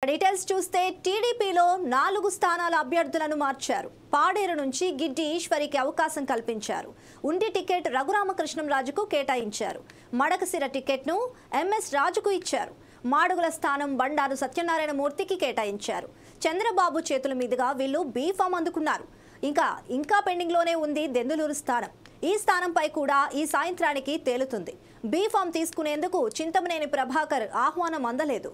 Details చూస్తే టీడీపీలో 4 స్థానాల అభ్యర్థులను మార్చారు. పాడేరు నుంచి గిడ్డి ఈశ్వరికి అవకాశం కల్పించారు. ఉండి టికెట్ రఘురామకృష్ణంరాజుకు కేటాయించారు. మడకసిర టికెట్ను ఎంఎస్ రాజుకు ఇచ్చారు. మాడుగుల స్థానం బండారు సత్యనారాయణ మూర్తికి కేటాయించారు. చంద్రబాబు చేతుల మీదుగా వీళ్ళు బీ ఫామ్ అందుకున్నారు. ఇంకా పెండింగ్లోనే ఉంది దెందులూరు స్థానం. ఈ స్థానంపై కూడా ఈ సాయంత్రానికి తేలుతుంది. బీ ఫామ్ తీసుకునేందుకు చింతమనేని ప్రభాకర్ ఆహ్వానం అందలేదు.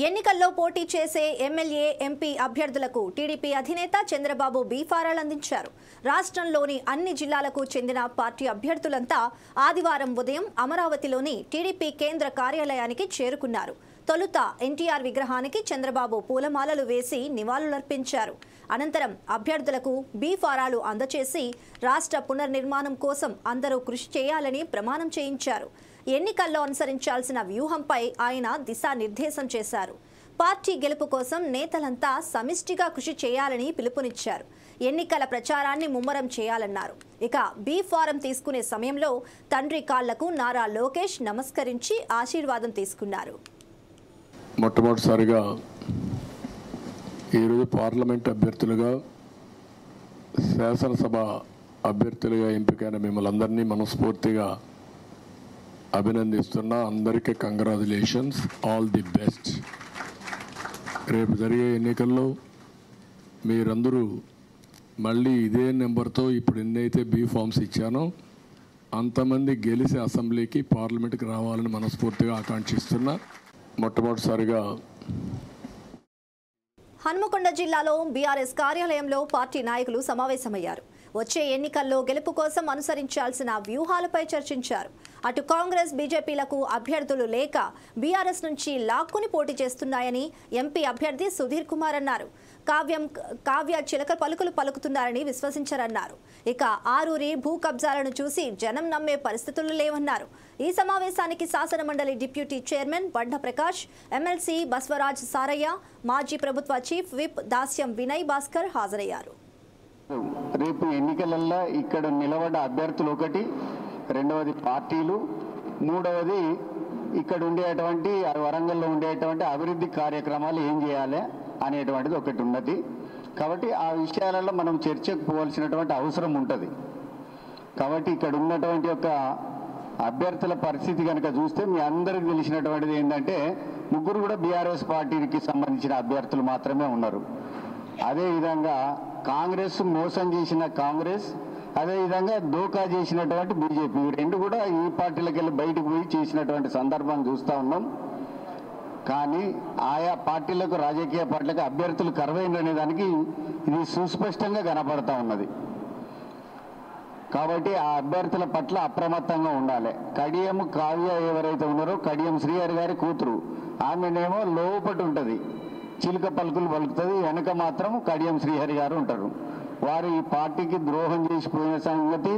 ఎన్నికల్లో పోటీ చేసే ఎమ్మెల్యే ఎంపీ అభ్యర్థులకు టీడీపీ అధినేత చంద్రబాబు బీఫారాలు అందించారు. రాష్ట్రంలోని అన్ని జిల్లాలకు చెందిన పార్టీ అభ్యర్థులంతా ఆదివారం ఉదయం అమరావతిలోని టీడీపీ కేంద్ర కార్యాలయానికి చేరుకున్నారు. తొలుత ఎన్టీఆర్ విగ్రహానికి చంద్రబాబు పూలమాలలు వేసి నివాళులర్పించారు. అనంతరం అభ్యర్థులకు బీఫారాలు అందచేసి రాష్ట్ర పునర్నిర్మాణం కోసం అందరూ కృషి చేయాలని ప్రమాణం చేయించారు. ఎన్నికల్లో అనుసరించాల్సిన వ్యూహంపై ఆయన దిశానిర్దేశం చేశారు. పార్టీ గెలుపు కోసం నేతలంతా సమిష్టిగా కృషి చేయాలని పిలుపునిచ్చారు. ఎన్నికల ప్రచారాన్ని ముమ్మరం చేయాలన్నారు. ఇక బీ ఫారం తీసుకునే సమయంలో తండ్రి కాళ్లకు నారా లోకేష్ నమస్కరించి ఆశీర్వాదం తీసుకున్నారు. మొట్టమొదటిసారిగా ఈరోజు పార్లమెంట్ అభ్యర్థులుగా శాసనసభ అభ్యర్థులుగా ఎంపికైన మిమ్మల్ని అందరినీ మనస్ఫూర్తిగా అభినందిస్తున్నా. అందరికీ కంగ్రాచులేషన్స్, ఆల్ ది బెస్ట్. రేపు జరిగే ఎన్నికల్లో మీరందరూ మళ్ళీ ఇదే నెంబర్తో ఇప్పుడు ఎన్నైతే బీ ఫామ్స్ ఇచ్చానో అంతమంది గెలిచి అసెంబ్లీకి పార్లమెంట్కి రావాలని మనస్ఫూర్తిగా ఆకాంక్షిస్తున్నా. మొట్టమొదటిసారిగా హన్మకొండ జిల్లాలో బీఆర్ఎస్ కార్యాలయంలో పార్టీ నాయకులు సమావేశమయ్యారు. వచ్చే ఎన్నికల్లో గెలుపు కోసం అనుసరించాల్సిన వ్యూహాలపై చర్చించారు. అటు కాంగ్రెస్ బీజేపీలకు అభ్యర్థులు లేక బీఆర్ఎస్ నుంచి లాక్కుని పోటీ చేస్తున్నాయని ఎంపీ అభ్యర్థి సుధీర్ కుమార్ అన్నారు. కావ్య చిలక పలుకులు పలుకుతున్నారని విశ్వసించారన్నారు. ఇక ఆరూరి భూ కబ్జాలను చూసి జనం నమ్మే పరిస్థితులు లేవన్నారు. ఈ సమావేశానికి శాసనమండలి డిప్యూటీ చైర్మన్ బండ ప్రకాష్, ఎమ్మెల్సీ బస్వరాజ్ సారయ్య, మాజీ ప్రభుత్వ చీఫ్ విప్ దాస్యం వినయ్ భాస్కర్ హాజరయ్యారు. రేపు ఎన్నికలల్లో ఇక్కడ నిలబడ్డ అభ్యర్థులు ఒకటి, రెండవది పార్టీలు, మూడవది ఇక్కడ ఉండేటువంటి వరంగల్లో ఉండేటువంటి అభివృద్ధి కార్యక్రమాలు ఏం చేయాలి అనేటువంటిది ఒకటి ఉన్నది. కాబట్టి ఆ విషయాలలో మనం చర్చకు పోవాల్సినటువంటి అవసరం ఉంటుంది. కాబట్టి ఇక్కడ ఉన్నటువంటి యొక్క అభ్యర్థుల పరిస్థితి కనుక చూస్తే మీ అందరికి తెలిసినటువంటిది ఏంటంటే ముగ్గురు కూడా బీఆర్ఎస్ పార్టీకి సంబంధించిన అభ్యర్థులు మాత్రమే ఉన్నారు. అదేవిధంగా కాంగ్రెస్ మోసం చేసిన కాంగ్రెస్, అదేవిధంగా దోకా చేసినటువంటి బీజేపీ, రెండు కూడా ఈ పార్టీలకు వెళ్ళి బయటకు పోయి చేసినటువంటి సందర్భం చూస్తూ ఉన్నాం. కానీ ఆయా పార్టీలకు, రాజకీయ పార్టీలకు అభ్యర్థులు కరువైందనే దానికి ఇది సుస్పష్టంగా కనపడతా ఉన్నది. కాబట్టి ఆ అభ్యర్థుల పట్ల అప్రమత్తంగా ఉండాలి. కడియం కావ్య ఎవరైతే ఉన్నారో, కడియం శ్రీహరి గారి కూతురు, ఆమెనేమో లోపటి ఉంటుంది, చిలుక పలుకులు పలుకుతుంది, వెనక మాత్రం కడియం శ్రీహరి గారు ఉంటారు. వారు ఈ పార్టీకి ద్రోహం చేసిపోయిన సంగతి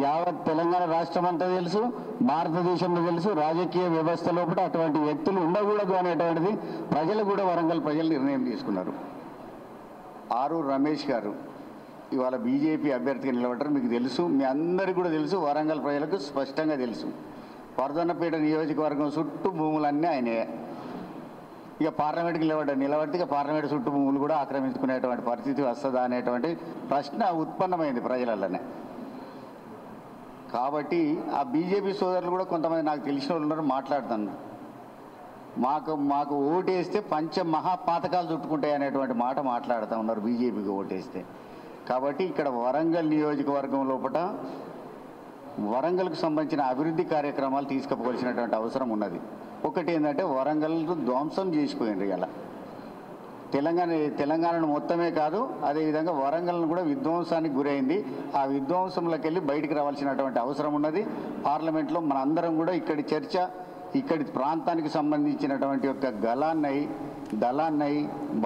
యావత్ తెలంగాణ రాష్ట్రం అంతా తెలుసు, భారతదేశంలో తెలుసు. రాజకీయ వ్యవస్థ లోపల అటువంటి వ్యక్తులు ఉండకూడదు అనేటువంటిది ప్రజలు కూడా, వరంగల్ ప్రజలు నిర్ణయం తీసుకున్నారు. ఆరూరు రమేష్ గారు ఇవాళ బీజేపీ అభ్యర్థిగా నిలబడ్డారు. మీకు తెలుసు, మీ అందరికీ కూడా తెలుసు, వరంగల్ ప్రజలకు స్పష్టంగా తెలుసు. వర్ధన్నపేట నియోజకవర్గం చుట్టూ భూములన్నీ ఆయనే. ఇక పార్లమెంట్కి నిలబడితే ఇక పార్లమెంట్ చుట్టూ భూములు కూడా ఆక్రమించుకునేటువంటి పరిస్థితి వస్తుందా అనేటువంటి ప్రశ్న ఉత్పన్నమైంది ప్రజలలోనే. కాబట్టి ఆ బీజేపీ సోదరులు కూడా కొంతమంది నాకు తెలిసిన వాళ్ళు ఉన్నారు, మాట్లాడుతున్నారు. మాకు ఓటేస్తే పంచ మహాపాతకాలు చుట్టుకుంటాయి అనేటువంటి మాట మాట్లాడుతూ ఉన్నారు బీజేపీకి ఓటేస్తే. కాబట్టి ఇక్కడ వరంగల్ నియోజకవర్గం లోపల వరంగల్కు సంబంధించిన అభివృద్ధి కార్యక్రమాలు తీసుకుపోవాల్సినటువంటి అవసరం ఉన్నది. ఒకటి ఏంటంటే వరంగల్ ధ్వంసం చేసిపోయింది. ఇలా తెలంగాణను మొత్తమే కాదు, అదేవిధంగా వరంగల్ను కూడా విధ్వంసానికి గురైంది. ఆ విధ్వంసంలోకి వెళ్ళి బయటికి రావాల్సినటువంటి అవసరం ఉన్నది. పార్లమెంట్లో మన అందరం కూడా ఇక్కడి చర్చ, ఇక్కడి ప్రాంతానికి సంబంధించినటువంటి యొక్క దళాన్నై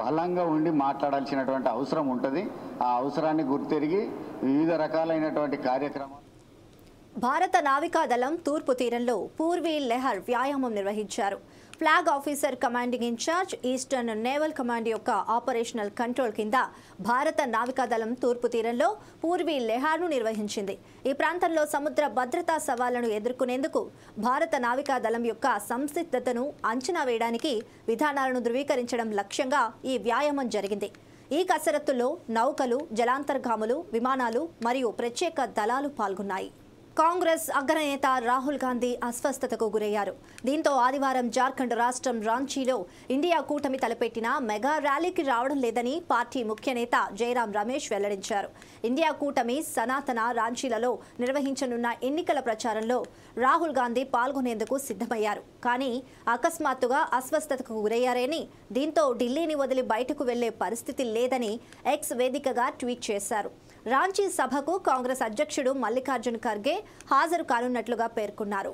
బలంగా ఉండి మాట్లాడాల్సినటువంటి అవసరం ఉంటుంది. ఆ అవసరాన్ని గుర్తెరిగి వివిధ రకాలైనటువంటి కార్యక్రమాలు. భారత నావికాదళం తూర్పు తీరంలో పూర్వీ లెహర్ వ్యాయామం నిర్వహించారు. Flag officer commanding in charge eastern naval command యొక్క ఆపరేషనల్ కంట్రోల్ కింద భారత నావికాదళం తూర్పు తీరంలో పూర్వీ లెహార్ను నిర్వహించింది. ఈ ప్రాంతంలో సముద్ర భద్రతా సవాళ్లను ఎదుర్కొనేందుకు భారత నావికాదళం యొక్క సంసిద్ధతను అంచనా వేయడానికి విధానాలను ధృవీకరించడం లక్ష్యంగా ఈ వ్యాయామం జరిగింది. ఈ కసరత్తులో నౌకలు, జలాంతర్గాములు, విమానాలు మరియు ప్రత్యేక దళాలు పాల్గొన్నాయి. కాంగ్రెస్ అగ్రనేత రాహుల్ గాంధీ అస్వస్థతకు గురయ్యారు. దీంతో ఆదివారం జార్ఖండ్ రాష్ట్రం రాంచీలో ఇండియా కూటమి తలపెట్టిన మెగా ర్యాలీకి రావడం లేదని పార్టీ ముఖ్య నేత జయరాం రమేష్ వెల్లడించారు. ఇండియా కూటమి సనాతన రాంచీలలో నిర్వహించనున్న ఎన్నికల ప్రచారంలో రాహుల్ గాంధీ పాల్గొనేందుకు సిద్ధమయ్యారు. కానీ అకస్మాత్తుగా అస్వస్థతకు గురయ్యారని, దీంతో ఢిల్లీని వదిలి బయటకు వెళ్లే పరిస్థితి లేదని ఎక్స్ వేదికగా ట్వీట్ చేశారు. రాంచీ సభకు కాంగ్రెస్ అధ్యక్షుడు మల్లికార్జున్ ఖర్గే హాజరు కానున్నట్లుగా పేర్కొన్నారు.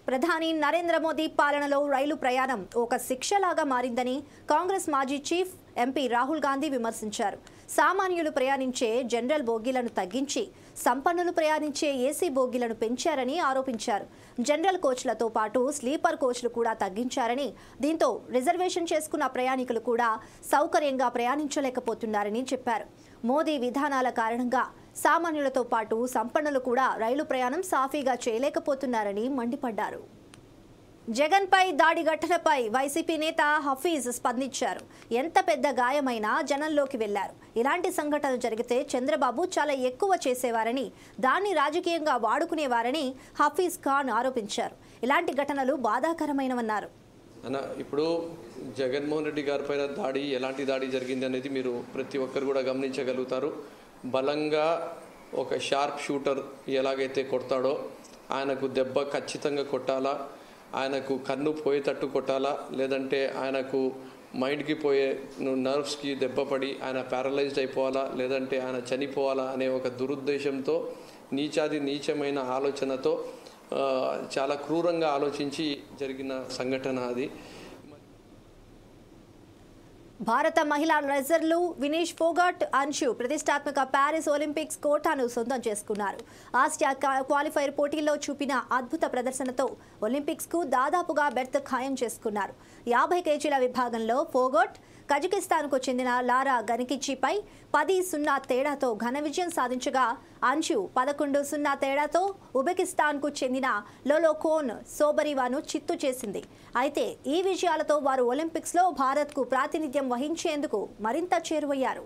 ప్రధాని నరేంద్ర మోదీ పాలనలో రైలు ప్రయాణం ఒక శిక్షలాగా మారిందని కాంగ్రెస్ మాజీ చీఫ్ ఎంపీ రాహుల్ గాంధీ విమర్శించారు. సామాన్యులు ప్రయాణించే జనరల్ బోగీలను తగ్గించి సంపన్నులు ప్రయాణించే ఏసీ బోగీలను పెంచారని ఆరోపించారు. జనరల్ కోచ్లతో పాటు స్లీపర్ కోచ్లు కూడా తగ్గించారని, దీంతో రిజర్వేషన్ చేసుకున్న ప్రయాణికులు కూడా సౌకర్యంగా ప్రయాణించలేకపోతున్నారని చెప్పారు. మోదీ విధానాల కారణంగా సామాన్యులతో పాటు సంపన్నులు కూడా రైలు ప్రయాణం సాఫీగా చేయలేకపోతున్నారని మండిపడ్డారు. జగన్పై దాడి ఘటనపై వైసీపీ నేత హఫీజ్ స్పందించారు. ఎంత పెద్ద గాయమైనా జనంలోకి వెళ్లారు. ఇలాంటి సంఘటనలు జరిగితే చంద్రబాబు చాలా ఎక్కువ చేసేవారని, దాన్ని రాజకీయంగా వాడుకునేవారని హఫీజ్ ఖాన్ ఆరోపించారు. ఇలాంటి ఘటనలు బాధాకరమైనవన్నారు. ఇప్పుడు జగన్మోహన్ రెడ్డి గారి పైన దాడి, ఎలాంటి దాడి జరిగింది అనేది మీరు ప్రతి ఒక్కరు కూడా గమనించగలుగుతారు. బలంగా ఒక షార్ప్ షూటర్ ఎలాగైతే కొడతాడో ఆయనకు దెబ్బ ఖచ్చితంగా కొట్టాలా, ఆయనకు కన్ను పోయేటట్టు కొట్టాలా, లేదంటే ఆయనకు మైండ్కి పోయే నర్వ్స్కి దెబ్బపడి ఆయన ప్యారలైజ్డ్ అయిపోవాలా, లేదంటే ఆయన చనిపోవాలా అనే ఒక దురుద్దేశంతో నీచమైన ఆలోచనతో చాలా క్రూరంగా ఆలోచించి జరిగిన సంఘటన అది. భారత మహిళా రెజ్లర్లు వినీష్ ఫోగాట్, అంశు ప్రతిష్టాత్మక ప్యారిస్ ఒలింపిక్స్ కోటాను సొంతం చేసుకున్నారు. ఆసియా క్వాలిఫైర్ పోటీల్లో చూపిన అద్భుత ప్రదర్శనతో ఒలింపిక్స్కు దాదాపుగా బెర్త్ ఖాయం చేసుకున్నారు. 50 కేజీల విభాగంలో ఫోగాట్ కజకిస్తాన్కు చెందిన లారా గనికిచ్చిపై 10-0 తేడాతో ఘన విజయం సాధించగా, అంశు 11-0 తేడాతో ఉజ్బెకిస్తాన్కు చెందిన లోలోకోన్ సోబరివాను చిత్తు చేసింది. అయితే ఈ విజయాలతో వారు ఒలింపిక్స్లో భారత్కు ప్రాతినిధ్యం వహించేందుకు మరింత చేరువయ్యారు.